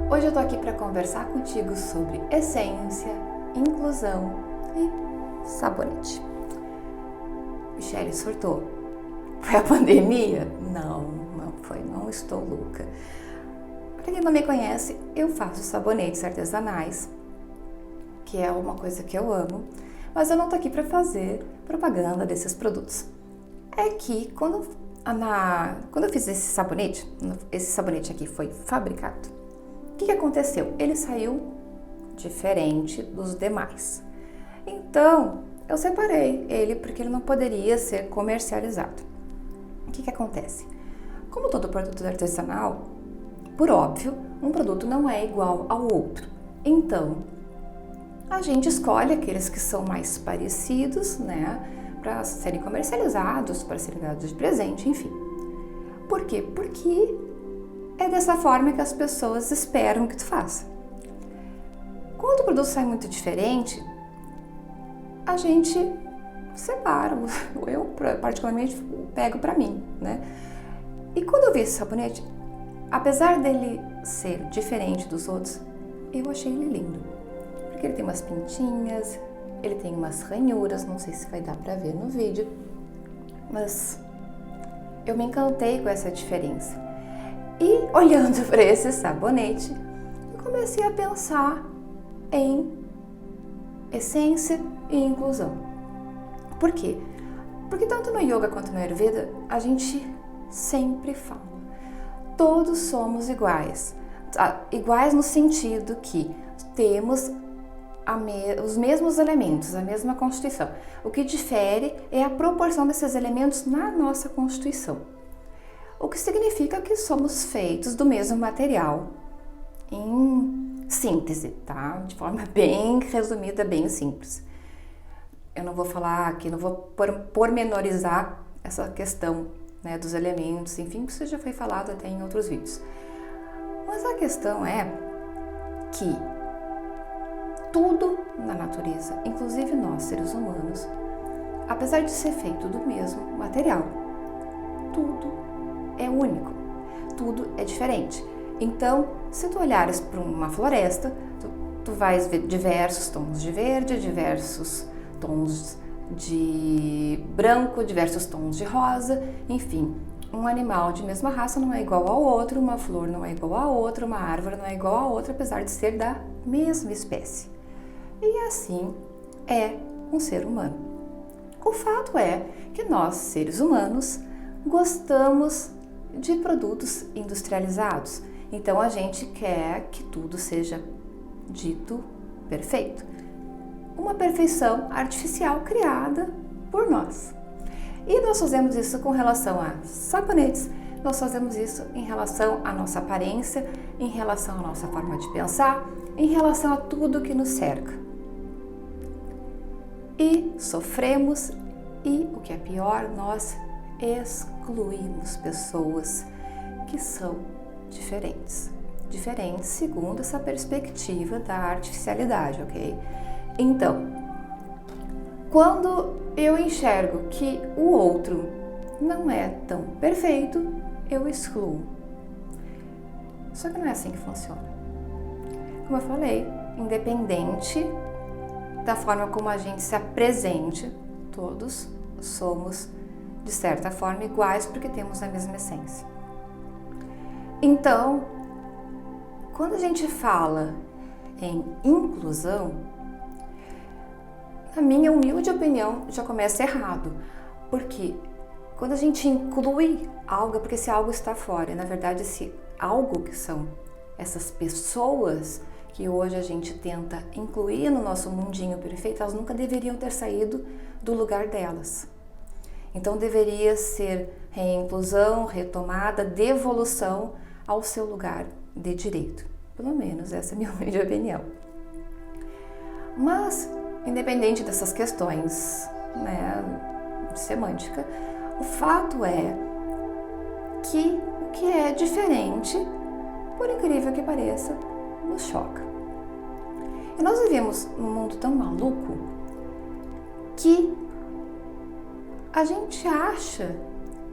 Hoje eu tô aqui para conversar contigo sobre essência, inclusão e sabonete. Michele surtou. Foi a pandemia? Não foi, não estou louca. Para quem não me conhece, eu faço sabonetes artesanais, que é uma coisa que eu amo, mas eu não tô aqui para fazer propaganda desses produtos. É que quando eu fiz esse sabonete aqui foi fabricado. O que aconteceu? Ele saiu diferente dos demais. Então, eu separei ele porque ele não poderia ser comercializado. O que acontece? Como todo produto artesanal, por óbvio, um produto não é igual ao outro. Então, a gente escolhe aqueles que são mais parecidos, né, para serem comercializados, para serem dados de presente, enfim. Por quê? Porque é dessa forma que as pessoas esperam que tu faça. Quando o produto sai muito diferente, a gente separa. Eu, particularmente, pego pra mim, né? E quando eu vi esse sabonete, apesar dele ser diferente dos outros, eu achei ele lindo. Porque ele tem umas pintinhas, ele tem umas ranhuras, não sei se vai dar pra ver no vídeo, mas eu me encantei com essa diferença. E olhando para esse sabonete, eu comecei a pensar em essência e inclusão. Por quê? Porque tanto no yoga quanto no Ayurveda, a gente sempre fala, todos somos iguais. Iguais no sentido que temos os mesmos elementos, a mesma constituição. O que difere é a proporção desses elementos na nossa constituição. O que significa que somos feitos do mesmo material, em síntese, tá? De forma bem resumida, bem simples. Eu não vou falar aqui, não vou pormenorizar essa questão, né, dos elementos, enfim, que isso já foi falado até em outros vídeos. Mas a questão é que tudo na natureza, inclusive nós, seres humanos, apesar de ser feito do mesmo material, tudo é único, tudo é diferente. Então, se tu olhares para uma floresta, tu vais ver diversos tons de verde, diversos tons de branco, diversos tons de rosa, enfim. Um animal de mesma raça não é igual ao outro, uma flor não é igual a outra, uma árvore não é igual a outra, apesar de ser da mesma espécie. E assim é um ser humano. O fato é que nós, seres humanos, gostamos de produtos industrializados. Então a gente quer que tudo seja dito perfeito. Uma perfeição artificial criada por nós. E nós fazemos isso com relação a sabonetes, nós fazemos isso em relação à nossa aparência, em relação à nossa forma de pensar, em relação a tudo que nos cerca. E sofremos e, o que é pior, nós excluímos pessoas que são diferentes. Diferentes segundo essa perspectiva da artificialidade, ok? Então, quando eu enxergo que o outro não é tão perfeito, eu excluo. Só que não é assim que funciona. Como eu falei, independente da forma como a gente se apresente, todos somos de certa forma iguais porque temos a mesma essência. Então, quando a gente fala em inclusão, na minha humilde opinião, já começa errado. Porque quando a gente inclui algo, é porque esse algo está fora. E, na verdade, esse algo que são essas pessoas que hoje a gente tenta incluir no nosso mundinho perfeito, elas nunca deveriam ter saído do lugar delas. Então deveria ser reinclusão, retomada, devolução ao seu lugar de direito. Pelo menos essa é a minha humilde opinião. Mas, independente dessas questões, né, de semântica, o fato é que o que é diferente, por incrível que pareça, nos choca. E nós vivemos num mundo tão maluco que a gente acha,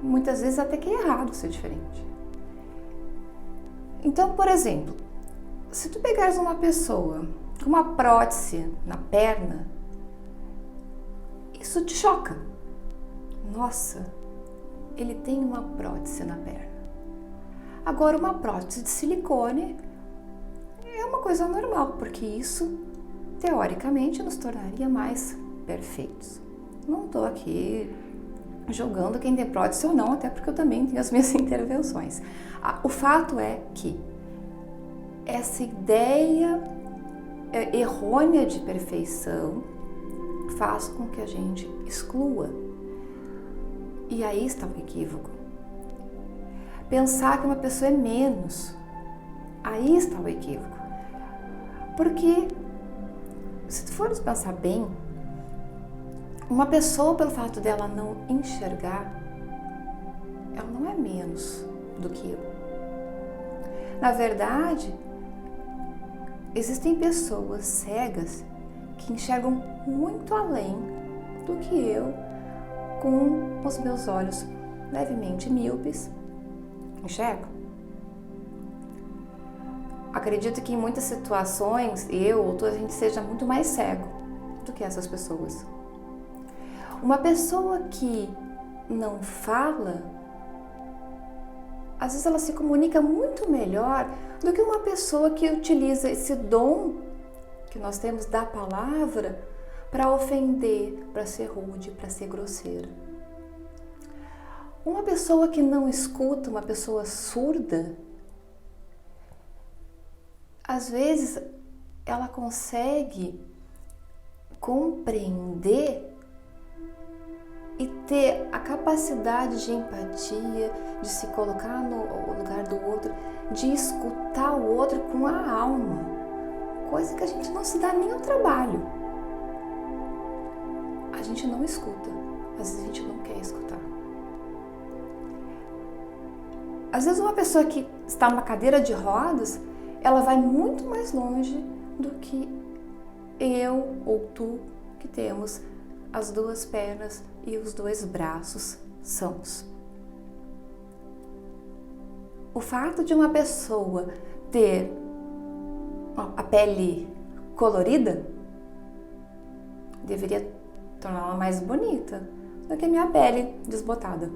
muitas vezes, até que é errado ser diferente. Então, por exemplo, Se tu pegares uma pessoa com uma prótese na perna, isso te choca. Nossa, ele tem uma prótese na perna. Agora, uma prótese de silicone é uma coisa normal, porque isso, teoricamente, nos tornaria mais perfeitos. Não estou aqui julgando quem tem prótese ou não, até porque eu também tenho as minhas intervenções. O fato é que essa ideia errônea de perfeição faz com que a gente exclua. E aí está o equívoco. Pensar que uma pessoa é menos, aí está o equívoco. Porque, se tu fores pensar bem, uma pessoa, pelo fato dela não enxergar, ela não é menos do que eu. Na verdade, existem pessoas cegas que enxergam muito além do que eu, com os meus olhos levemente míopes, enxergo. Acredito que em muitas situações, eu ou tu, a gente seja muito mais cego do que essas pessoas. Uma pessoa que não fala, às vezes ela se comunica muito melhor do que uma pessoa que utiliza esse dom que nós temos da palavra para ofender, para ser rude, para ser grosseira. Uma pessoa que não escuta, uma pessoa surda, às vezes ela consegue compreender e ter a capacidade de empatia, de se colocar no lugar do outro, de escutar o outro com a alma, coisa que a gente não se dá nem ao trabalho. A gente não escuta, às vezes a gente não quer escutar. Às vezes uma pessoa que está numa cadeira de rodas, ela vai muito mais longe do que eu ou tu, que temos as duas pernas e os dois braços sãos. O fato de uma pessoa ter a pele colorida deveria torná-la mais bonita do que a minha pele desbotada.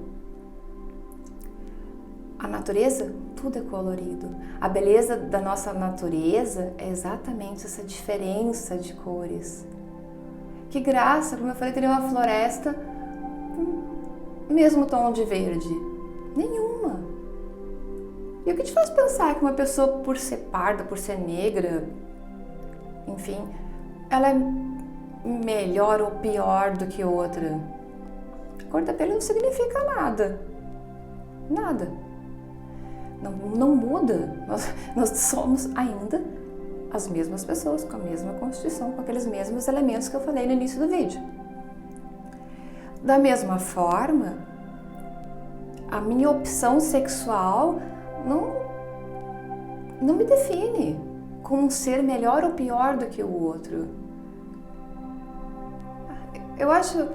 A natureza, tudo é colorido. A beleza da nossa natureza é exatamente essa diferença de cores. Que graça, como eu falei, teria uma floresta com o mesmo tom de verde. Nenhuma. E o que te faz pensar que uma pessoa, por ser parda, por ser negra, enfim, ela é melhor ou pior do que outra? A cor da pele não significa nada. Nada. Não muda. Nós somos ainda as mesmas pessoas, com a mesma constituição, com aqueles mesmos elementos que eu falei no início do vídeo. Da mesma forma, a minha opção sexual não me define como um ser melhor ou pior do que o outro. Eu acho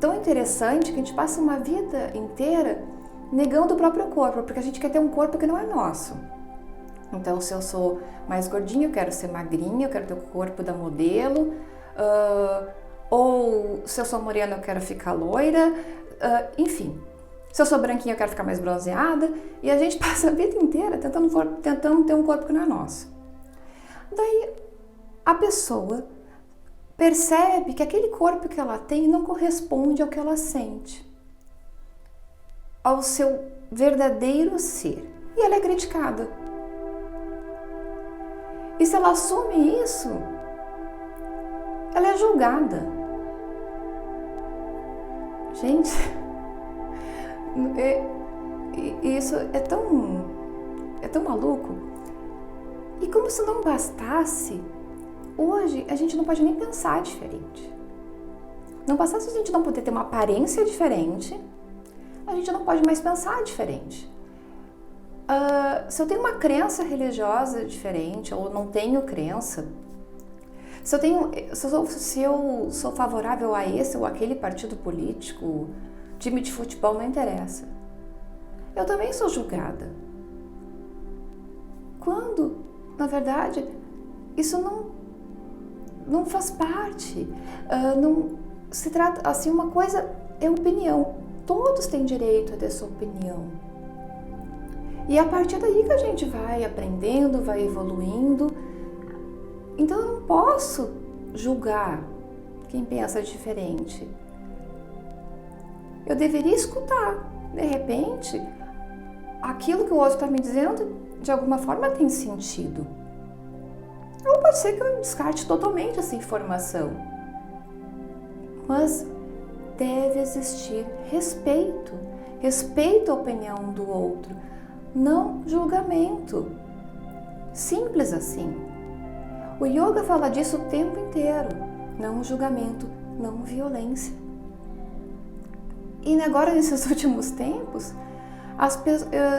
tão interessante que a gente passa uma vida inteira negando o próprio corpo, porque a gente quer ter um corpo que não é nosso. Então, se eu sou mais gordinha, eu quero ser magrinha, eu quero ter o corpo da modelo, ou se eu sou morena, eu quero ficar loira, enfim. Se eu sou branquinha, eu quero ficar mais bronzeada, e a gente passa a vida inteira tentando ter um corpo que não é nosso. Daí, a pessoa percebe que aquele corpo que ela tem não corresponde ao que ela sente, ao seu verdadeiro ser. E ela é criticada. E se ela assume isso, ela é julgada. Gente, isso é tão maluco. E como se não bastasse, hoje a gente não pode nem pensar diferente. Não bastasse a gente não poder ter uma aparência diferente, a gente não pode mais pensar diferente. Se eu tenho uma crença religiosa diferente, ou não tenho crença, se eu sou favorável a esse ou aquele partido político, time de futebol, não interessa. Eu também sou julgada. Quando na verdade, isso não faz parte. Não se trata, assim, uma coisa é opinião. Todos têm direito a ter sua opinião. E é a partir daí que a gente vai aprendendo, vai evoluindo. Então eu não posso julgar quem pensa diferente. Eu deveria escutar. De repente, aquilo que o outro está me dizendo, de alguma forma tem sentido. Ou pode ser que eu descarte totalmente essa informação. Mas deve existir respeito. Respeito à opinião do outro. Não julgamento. Simples assim. O yoga fala disso o tempo inteiro. Não julgamento, não violência. E agora, nesses últimos tempos,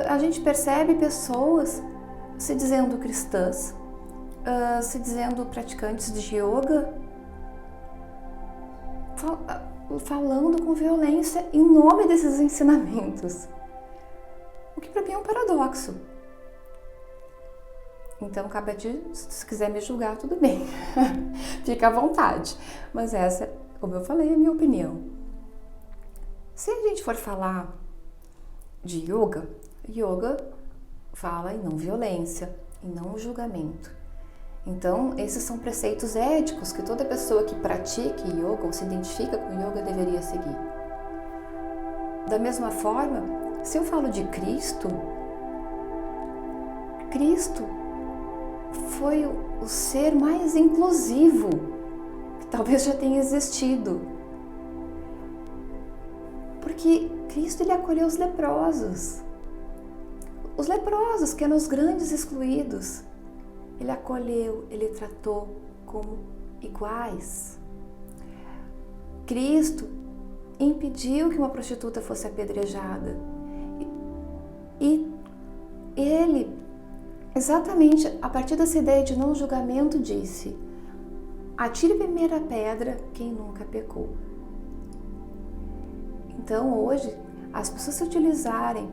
a gente percebe pessoas se dizendo cristãs, se dizendo praticantes de yoga, falando com violência em nome desses ensinamentos. O que para mim é um paradoxo. Então, cabe a ti, se quiser me julgar, tudo bem. Fica à vontade. Mas essa, como eu falei, é a minha opinião. Se a gente for falar de yoga fala em não violência, em não julgamento. Então, esses são preceitos éticos que toda pessoa que pratique yoga ou se identifica com yoga deveria seguir. Da mesma forma, se eu falo de Cristo foi o ser mais inclusivo que talvez já tenha existido. Porque Cristo, ele acolheu os leprosos. Os leprosos, que eram os grandes excluídos. Ele acolheu, ele tratou como iguais. Cristo impediu que uma prostituta fosse apedrejada. E ele, exatamente a partir dessa ideia de não julgamento, disse: atire a primeira pedra quem nunca pecou. Então hoje, as pessoas se utilizarem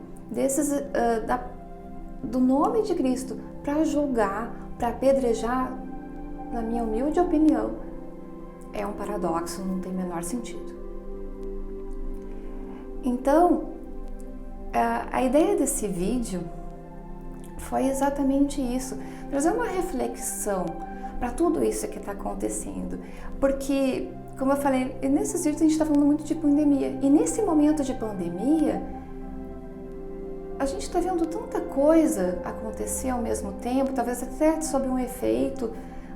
do nome de Cristo para julgar, para apedrejar, na minha humilde opinião, é um paradoxo, não tem o menor sentido. Então, a ideia desse vídeo foi exatamente isso, trazer uma reflexão para tudo isso que está acontecendo, porque, como eu falei, nesses vídeos a gente está falando muito de pandemia, e nesse momento de pandemia, a gente está vendo tanta coisa acontecer ao mesmo tempo, talvez até sob um efeito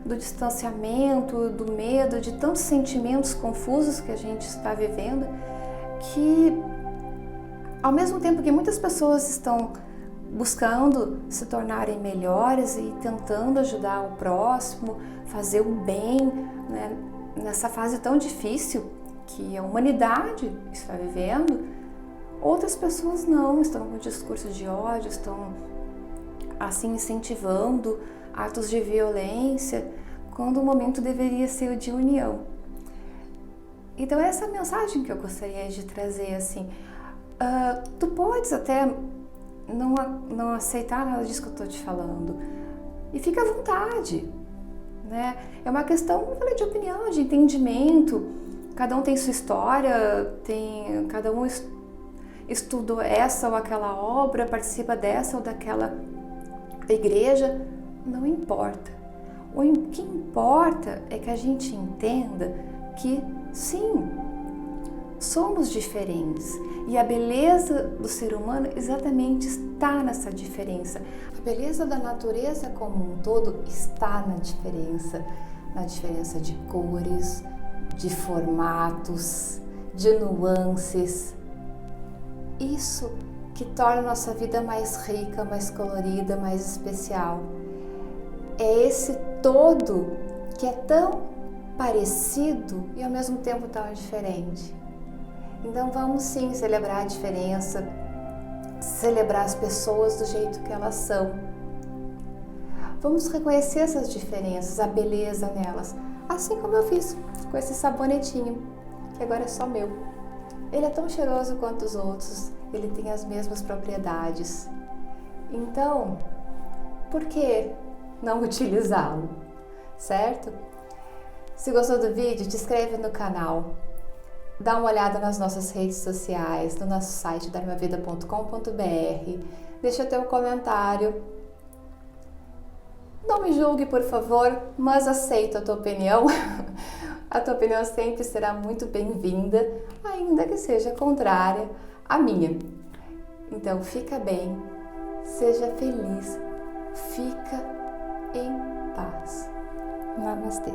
do distanciamento, do medo, de tantos sentimentos confusos que a gente está vivendo, que ao mesmo tempo que muitas pessoas estão buscando se tornarem melhores e tentando ajudar o próximo, fazer o bem, né, nessa fase tão difícil que a humanidade está vivendo, outras pessoas não, estão com discursos de ódio, estão assim incentivando atos de violência, quando o momento deveria ser o de união. Então essa é a mensagem que eu gostaria de trazer, assim. Tu podes até não aceitar nada disso que eu estou te falando, e fica à vontade, né? É uma questão, eu falei, de opinião, de entendimento. Cada um tem sua história, cada um estudou essa ou aquela obra, participa dessa ou daquela igreja, não importa. O que importa é que a gente entenda que, sim, somos diferentes. E a beleza do ser humano exatamente está nessa diferença. A beleza da natureza como um todo está na diferença de cores, de formatos, de nuances. Isso que torna a nossa vida mais rica, mais colorida, mais especial. É esse todo que é tão parecido e ao mesmo tempo tão diferente. Então vamos sim celebrar a diferença, celebrar as pessoas do jeito que elas são. Vamos reconhecer essas diferenças, a beleza nelas, assim como eu fiz com esse sabonetinho, que agora é só meu. Ele é tão cheiroso quanto os outros, ele tem as mesmas propriedades. Então, por que não utilizá-lo, certo? Se gostou do vídeo, te inscreve no canal, dá uma olhada nas nossas redes sociais, no nosso site dharmavida.com.br, deixa teu comentário. Não me julgue, por favor, mas aceito a tua opinião. A tua opinião sempre será muito bem-vinda, ainda que seja contrária à minha. Então, fica bem, seja feliz, fica em paz. Namastê.